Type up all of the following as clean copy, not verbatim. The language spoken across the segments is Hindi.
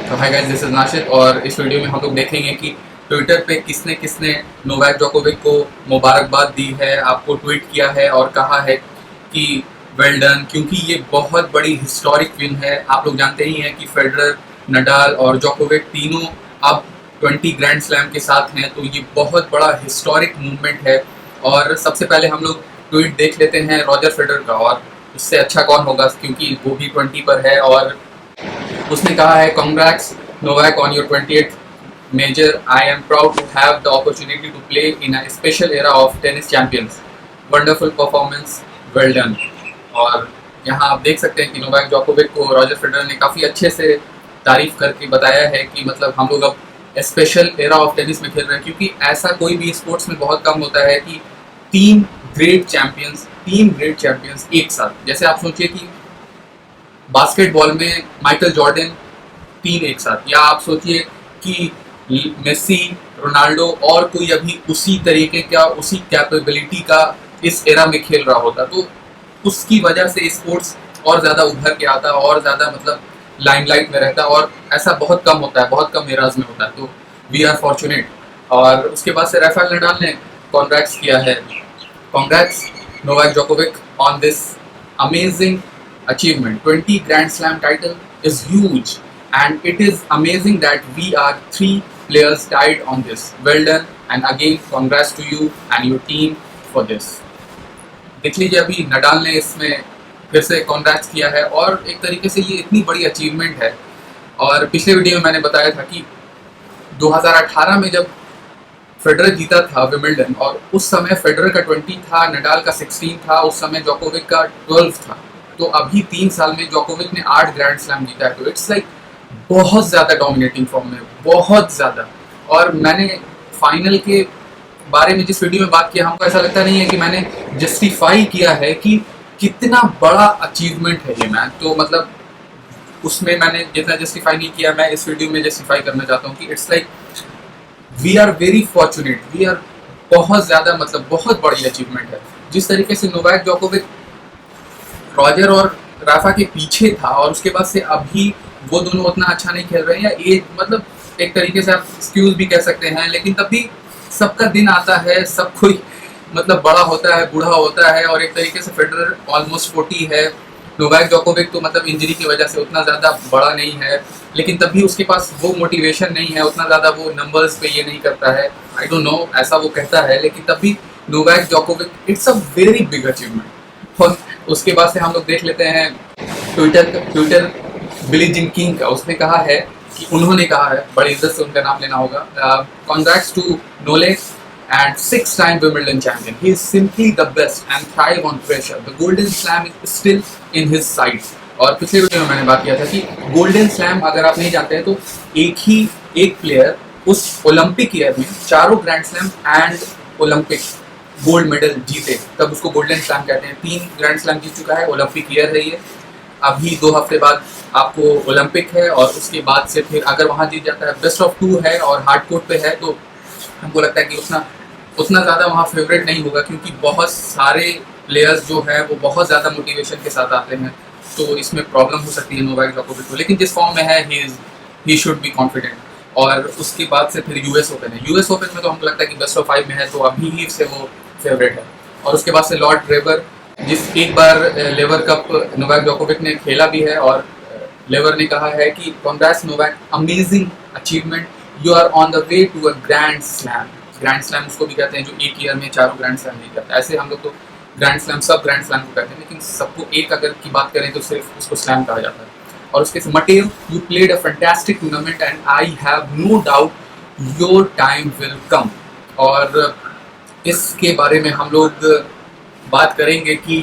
तो hi guys, this is Nashid और इस वीडियो में हम लोग देखेंगे कि ट्विटर पे किसने किसने नोवाक जोकोविक को मुबारकबाद दी है, आपको ट्वीट किया है और कहा है कि वेल डन, क्योंकि ये बहुत बड़ी हिस्टोरिक विन है। आप लोग जानते ही हैं कि फेडरर, नडाल और जोकोविक तीनों अब 20 ग्रैंड स्लैम के साथ हैं, तो ये बहुत बड़ा हिस्टोरिक मूवमेंट है। और सबसे पहले हम लोग ट्वीट देख लेते हैं रॉजर फेडरर का, और उससे अच्छा कौन होगा क्योंकि वो भी 20 पर है। और उसने कहा है, congrats Novak on your 28th major, I am proud to have the opportunity to play in a special era of tennis champions, wonderful performance, well done. और यहाँ आप देख सकते हैं कि नोवाक जोकोविक को रॉजर फेडरर ने काफ़ी अच्छे से तारीफ करके बताया है कि मतलब हम लोग अब स्पेशल एरा ऑफ टेनिस में खेल रहे हैं, क्योंकि ऐसा कोई भी स्पोर्ट्स में बहुत कम होता है कि तीन ग्रेट चैंपियंस एक साथ। जैसे आप सोचिए कि बास्केटबॉल में माइकल जॉर्डन तीन एक साथ, या आप सोचिए कि मेसी, रोनाल्डो और कोई अभी उसी तरीके का, उसी कैपेबिलिटी का इस एरा में खेल रहा होता, तो उसकी वजह से स्पोर्ट्स और ज़्यादा उभर के आता, और ज़्यादा मतलब लाइमलाइट में रहता, और ऐसा बहुत कम होता है, बहुत कम एराज में होता है। तो वी आर फॉर्चुनेट। और उसके बाद से राफेल नडाल ने कॉन्ग्रेट्स किया है, congrats Novak Djokovic on this amazing achievement. 20 Grand Slam title is huge, and it is amazing that we are 3 players tied on this. Well done, and again congrats to you and your team for this. देख लीजिए, अभी नडाल ने इसमें फिर से कॉन्ग्रेट्स किया है, और एक तरीके से ये इतनी बड़ी अचीवमेंट है। और पिछले वीडियो में मैंने बताया था कि 2018 में जब फेडरर जीता था विमिल्डन, और उस समय फेडरर का 20 था, नडाल का 16 था, उस समय जोकोविक का 12 था। तो अभी 3 साल में जोकोविक ने 8 ग्रैंड स्लैम जीता है, तो इट्स लाइक बहुत ज़्यादा डोमिनेटिंग फॉर्म में, बहुत ज़्यादा। और मैंने फाइनल के बारे में जिस वीडियो में बात किया, हमको ऐसा लगता नहीं है कि मैंने जस्टिफाई किया है कि कितना बड़ा अचीवमेंट है ये मैच। तो मतलब उसमें मैंने जितना जस्टिफाई नहीं किया, मैं इस वीडियो में जस्टिफाई करना चाहता हूँ कि it's like we are very fortunate, we are बहुत ज़्यादा, मतलब बहुत बड़ी अचीवमेंट है। जिस तरीके से नोवाक जोकोविक रॉजर और राफा के पीछे था, और उसके बाद से अभी वो दोनों उतना अच्छा नहीं खेल रहे हैं, या ये मतलब एक तरीके से आप एक्सक्यूज भी कह सकते हैं, लेकिन तब भी सबका दिन आता है, सब कोई मतलब बड़ा होता है, बूढ़ा होता है। और एक तरीके से फेडरर ऑलमोस्ट 40 है, नोवाक जोकोविक तो मतलब इंजरी की वजह से उतना ज़्यादा बड़ा नहीं है, लेकिन तब भी उसके पास वो मोटिवेशन नहीं है, उतना ज़्यादा वो नंबर्स पे ये नहीं करता है। आई डोंट नो, ऐसा वो कहता है, लेकिन तब भी Novak Djokovic it's a very big achievement. और उसके बाद से हम लोग देख लेते हैं ट्विटर बिली जिन किंग का। उसने कहा है कि उन्होंने कहा है, बड़ी इज्जत से उनका नाम लेना होगा, congrats to Nole and 6-time Wimbledon champion. He is simply the best and thrive on pressure. The Golden Slam is still in his sights. और पिछले वीडियो में मैंने बात किया था कि गोल्डन स्लैम अगर आप नहीं जानते हैं तो एक प्लेयर उस ओलंपिक ईयर में चारों grand slam and Olympic gold medal जीते, तब उसको गोल्डन स्लैम कहते हैं। 3 ग्रैंड स्लैम जीत चुका है, ओलंपिक ईयर है ये। अभी 2 हफ्ते बाद आपको ओलंपिक है, और उसके बाद से फिर अगर वहाँ जीत जाता है, बेस्ट ऑफ 2 है और हार्ड कोर्ट पे है, तो हमको लगता है कि उतना ज़्यादा वहाँ फेवरेट नहीं होगा, क्योंकि बहुत सारे प्लेयर्स जो है वो बहुत ज़्यादा मोटिवेशन के साथ आते हैं, तो इसमें प्रॉब्लम हो सकती है नोवाक जोकोविक को। लेकिन जिस फॉर्म में है, ही शुड बी कॉन्फिडेंट। और उसके बाद से फिर यूएस ओपन है। यूएस ओपन में तो हमको लगता है कि बेस्ट ऑफ 5 में है, तो अभी ही से वो फेवरेट है। और उसके बाद से लॉर्ड लेवर, जिस एक बार लेवर कप नोवाक जोकोविक ने खेला भी है, और लेवर ने कहा है कि congrats Novak, amazing achievement, you are on the way to a grand slam. Grand slam उसको भी कहते हैं जो एक ईयर में 4 ग्रैंड स्लैम नहीं करता। ऐसे हम लोग तो ग्रैंड स्लैम, सब ग्रैंड स्लैम को कहते हैं, लेकिन सबको एक अगर की बात करें तो सिर्फ उसको स्लैम कहा जाता है। और उसके material, you played a fantastic tournament and I have no doubt your time will come. और इसके बारे में हम लोग बात करेंगे कि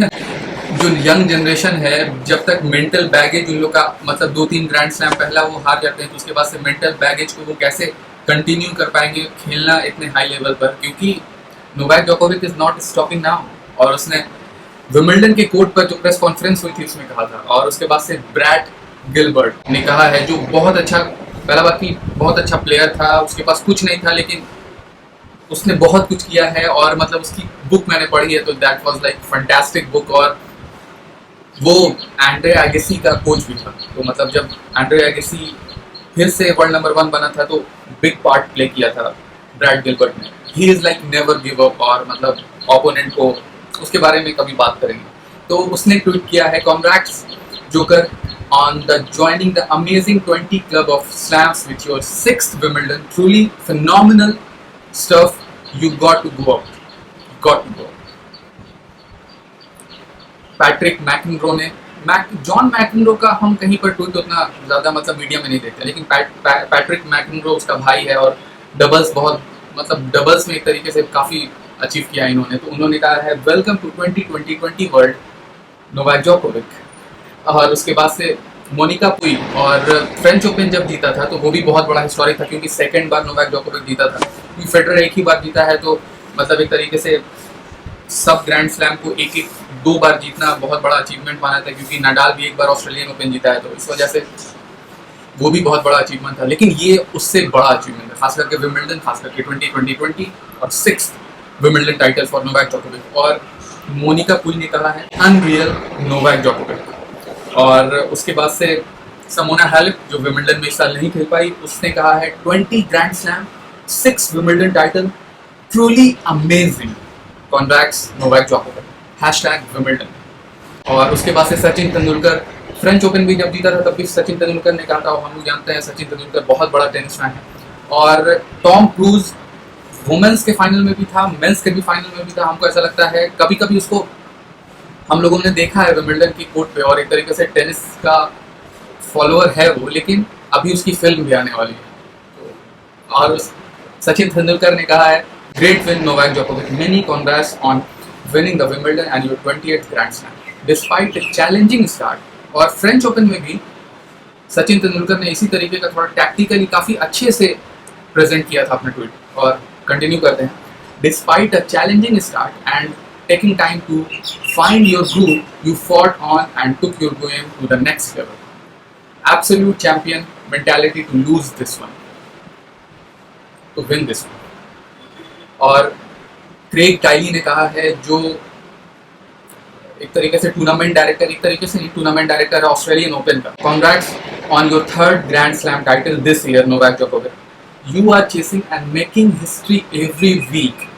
जो यंग जनरेशन है, जब तक मेंटल बैगेज उन लोग का, मतलब 2-3 ग्रैंड स्लैम पहला वो हार जाते हैं, तो उसके बाद से मेंटल बैगेज को वो कैसे कंटिन्यू कर पाएंगे खेलना इतने हाई लेवल पर, क्योंकि Novak Djokovic is not stopping now. और उसने विमिल्डन के कोर्ट पर जो प्रेस कॉन्फ्रेंस हुई थी उसमें कहा था, और उसके बाद से ब्रैड गिलबर्ट ने कहा है, जो बहुत अच्छा, पहला बात की बहुत अच्छा प्लेयर था, उसके पास कुछ नहीं था, लेकिन उसने बहुत कुछ किया है। और मतलब उसकी बुक मैंने पढ़ी है, तो that was like fantastic book. और वो एंड्रे अगेसी का कोच भी था, तो मतलब जब एंड्रे अगेसी फिर से वर्ल्ड नंबर 1 बना था, तो बिग पार्ट प्ले किया था ब्रैड गिलबर्ट ने। He is like never give up, और मतलब ओपोनेंट को उसके बारे में कभी बात करेंगे। तो उसने ट्वीट किया है, congrats joker on the joining the amazing 20 club of slams with your 6th Wimbledon. Truly phenomenal stuff. You got to go out. Got to go out. Patrick McEnroe ने जॉन मैकिनरो का हम कहीं पर ट्वीट उतना ज़्यादा मतलब मीडिया में नहीं देखते, लेकिन पैट्रिक मैकिनरो उसका भाई है और डबल्स बहुत मतलब डबल्स में एक तरीके से काफ़ी अचीव किया इन्होंने। तो उन्होंने कहा है, welcome to 2020 world Novak Djokovic. और उसके बाद से मोनिका पुई, और फ्रेंच ओपन जब जीता था तो वो भी बहुत बड़ा हिस्टोरिक था, क्योंकि सेकंड बार नोवाक जोकोविक जीता था। क्योंकि फेडरर एक ही बार जीता है, तो मतलब एक तरीके से सब ग्रैंड स्लैम को एक एक 2 बार जीतना बहुत बड़ा अचीवमेंट माना था, क्योंकि नडाल भी एक बार ऑस्ट्रेलियन ओपन जीता है, तो इस वजह से वो भी बहुत बड़ा अचीवमेंट था। लेकिन ये उससे बड़ा अचीवमेंट है, खास करके विंबलडन, खास करके 2020 और 6th Wimbledon title for Novak Djokovic. और मोनिका पुई ने कहा है, अनरियल नोवाक जोकोविक। और उसके बाद से समोना हालेप, जो विंबलडन में इस साल नहीं खेल पाई, उसने कहा है, 20 grand slam, 6 Wimbledon title, truly amazing, congrats Novak Djokovic, #Wimbledon. और उसके बाद से सचिन तेंदुलकर, फ्रेंच ओपन भी जब जीता था तब भी सचिन तेंदुलकर ने कहा था, हम लोग जानते हैं सचिन तेंदुलकर बहुत बड़ा टेनिस फैन है। और टॉम क्रूज वुमेन्स के फाइनल में भी था, मेंस के भी फाइनल में भी था। हमको ऐसा लगता है कभी कभी उसको हम लोगों ने देखा है विंबलडन की कोर्ट पे, और एक तरीके से टेनिस का फॉलोअर है वो, लेकिन अभी उसकी फिल्म भी आने वाली है। और सचिन तेंदुलकर ने कहा है, great win Novak Djokovic, many congrats on winning the Wimbledon and your 28th grand slam despite a challenging start. और फ्रेंच ओपन में भी सचिन तेंदुलकर ने इसी तरीके का थोड़ा टैक्टिकली काफ़ी अच्छे से प्रेजेंट किया था अपना ट्वीट। और कंटिन्यू करते हैं, despite a challenging start and taking time to find your groove, you fought on and took your game to the next level. Absolute champion mentality to lose this one, to win this one. और क्रेग टाइली ने कहा है, जो एक तरीके से टूर्नामेंट डायरेक्टर, एक तरीके से नहीं टूर्नामेंट डायरेक्टर है ऑस्ट्रेलियन ओपन का, congrats on your 3rd grand slam title this year Novak Djokovic, you are chasing and making history every week.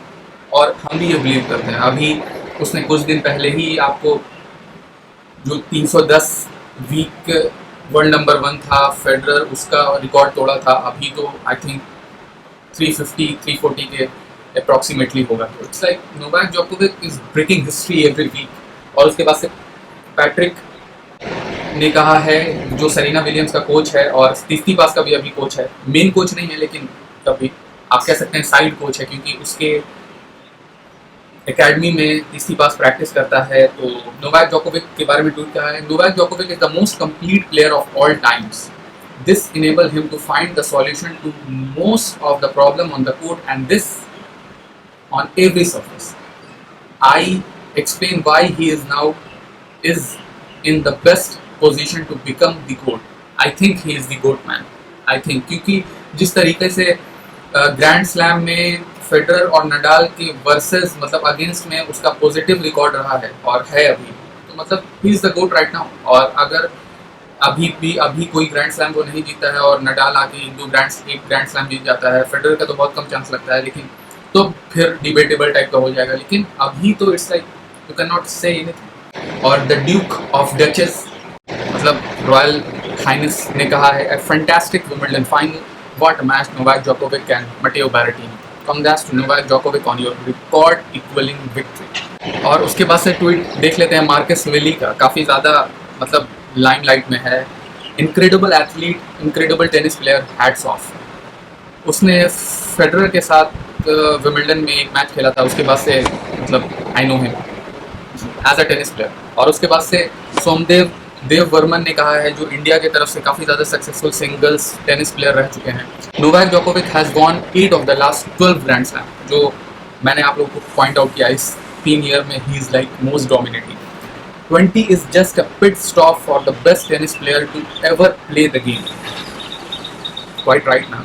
और हम भी ये बिलीव करते हैं। अभी उसने कुछ दिन पहले ही आपको जो 310 वीक वर्ल्ड नंबर 1 था फेडरर, उसका रिकॉर्ड तोड़ा था। अभी तो आई थिंक 340 के अप्रॉक्सीमेटली होगा। तो it's like Novak Djokovic is breaking history every week. और उसके बाद से पैट्रिक ने कहा है, जो सेरेना विलियम्स का कोच है और स्तिस्तिपास का भी अभी कोच है, मेन कोच नहीं है लेकिन तब भी आप कह सकते हैं साइड कोच है, क्योंकि उसके एकेडमी में स्तिस्तिपास प्रैक्टिस करता है। तो नोवाक जोकोविक के बारे में ट्वीट किया है, Novak Djokovic is the most complete player of all times, this enable him to find the solution to most of the problem on the court and this on every surface. I explain why he is now is in the best position to become the GOAT. I think he is the GOAT man. I think क्योंकि जिस तरीके से ग्रैंड स्लैम में फेडरर और नडाल के वर्सेस मतलब अगेंस्ट में उसका पॉजिटिव रिकॉर्ड रहा है और है अभी, तो मतलब he is the GOAT right now. और अगर अभी कोई ग्रैंड स्लैम को नहीं जीता है और नडाल आके एक ग्रैंड स्लैम जीत जाता है, फेडरर का तो बहुत कम चांस लगता है, लेकिन तो फिर डिबेटेबल टाइप का हो जाएगा। लेकिन अभी तो it's like you can not say anything. और द ड्यूक ऑफ डचेस मतलब रॉयल हाइनेस ने कहा है, a fantastic Wimbledon final, what a match, Novak Djokovic and Matteo Berrettini, congrats to Novak Djokovic on your record equaling victory। और उसके बाद से ट्वीट देख लेते हैं मार्कस विली का, काफ़ी ज़्यादा मतलब लाइमलाइट में है। Incredible athlete, incredible tennis player, hats off. उसने फेडरर के साथ विंबलडन में एक मैच खेला था, उसके बाद से मतलब I know him as a tennis player. और उसके बाद से देव वर्मन ने कहा है, जो इंडिया की तरफ से काफ़ी ज़्यादा सक्सेसफुल सिंगल्स टेनिस प्लेयर रह चुके हैं, Novak Djokovic has gone 8 of the last 12 grand slam, जो मैंने आप लोगों को पॉइंट आउट किया इस 3 ईयर में he is like most dominating. 20 is just a pit stop for the best tennis player to ever play the game. Quite right ना।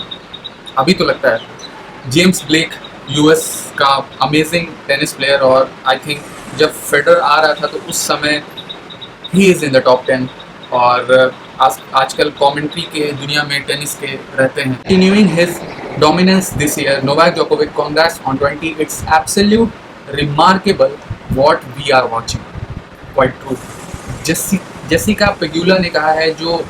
अभी तो लगता है जेम्स ब्लेक यूएस का अमेजिंग टेनिस प्लेयर, और आई थिंक जब फेडरर आ रहा था तो उस समय he is in the top 10। और आजकल कमेंट्री के दुनिया में टेनिस के रहते हैं। Continuing his dominance this year, Novak जोकोविच congrats on 20, it's absolute remarkable what we are watching. Quite true. Jessica Pegula ने कहा है, जो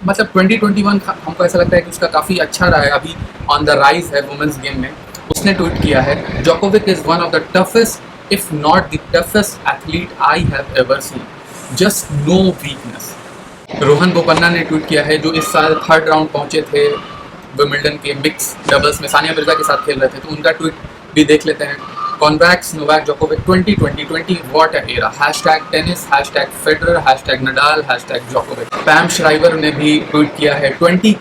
मतलब 2021 हमको ऐसा लगता है कि उसका काफ़ी अच्छा रहा है, अभी ऑन द राइज है वुमेंस गेम में। उसने ट्वीट किया है, जोकोविच is one of the toughest if not the toughest athlete I have ever seen, just no weakness. Rohan Bopanna ने ट्वीट किया है, जो इस साल 3rd राउंड पहुंचे थे विमिल्टन के मिक्स डबल्स में, सानिया मिर्जा के साथ खेल रहे थे, तो उनका ट्वीट भी देख लेते हैं। कॉन्ग्रेट्स नोवाक जोकोविच 2020 what a era, #tennis, #Federer, #Nadal, #जोकोविच। पैम श्राइवर ने भी ट्वीट किया है, 20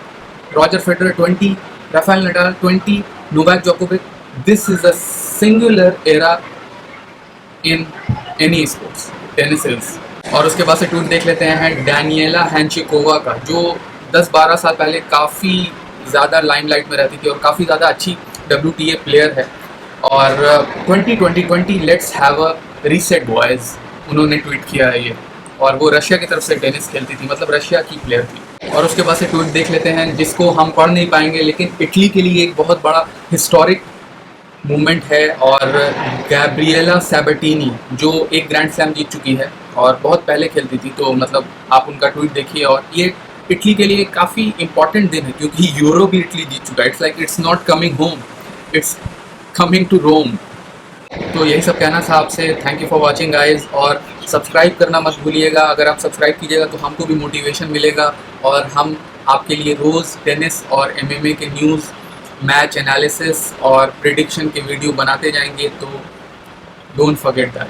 Roger Federer, 20 Rafael Nadal, 20 Novak जोकोविच, this is a singular era in any sports, tennis is. और उसके बाद से ट्वीट देख लेते हैं डैनियला हैंचिकोवा का, जो 10-12 साल पहले काफ़ी ज़्यादा लाइमलाइट में रहती थी और काफ़ी ज़्यादा अच्छी WTA प्लेयर है। और 2020 let's have a reset boys, उन्होंने ट्वीट किया है ये, और वो रशिया की तरफ से टेनिस खेलती थी, मतलब रशिया की प्लेयर थी। और उसके बाद से ट्वीट देख लेते हैं जिसको हम पढ़ नहीं पाएंगे, लेकिन इटली के लिए एक बहुत बड़ा हिस्टोरिक मूवमेंट है। और गैब्रिएला सैबेटिनी, जो एक ग्रैंड स्लैम जीत चुकी है और बहुत पहले खेलती थी, तो मतलब आप उनका ट्वीट देखिए। और ये इटली के लिए काफ़ी इंपॉर्टेंट दिन है, क्योंकि यूरो भी इटली जीत चुका है। It's like it's not coming home, it's coming to Rome. तो यही सब कहना था आपसे। Thank you for watching guys, और सब्सक्राइब करना मत भूलिएगा। अगर आप सब्सक्राइब कीजिएगा तो हमको भी मोटिवेशन मिलेगा, और हम आपके लिए रोज़ टेनिस और MMA के न्यूज़, मैच एनालिसिस और प्रिडिक्शन के वीडियो बनाते जाएंगे, तो डोंट फॉरगेट दैट।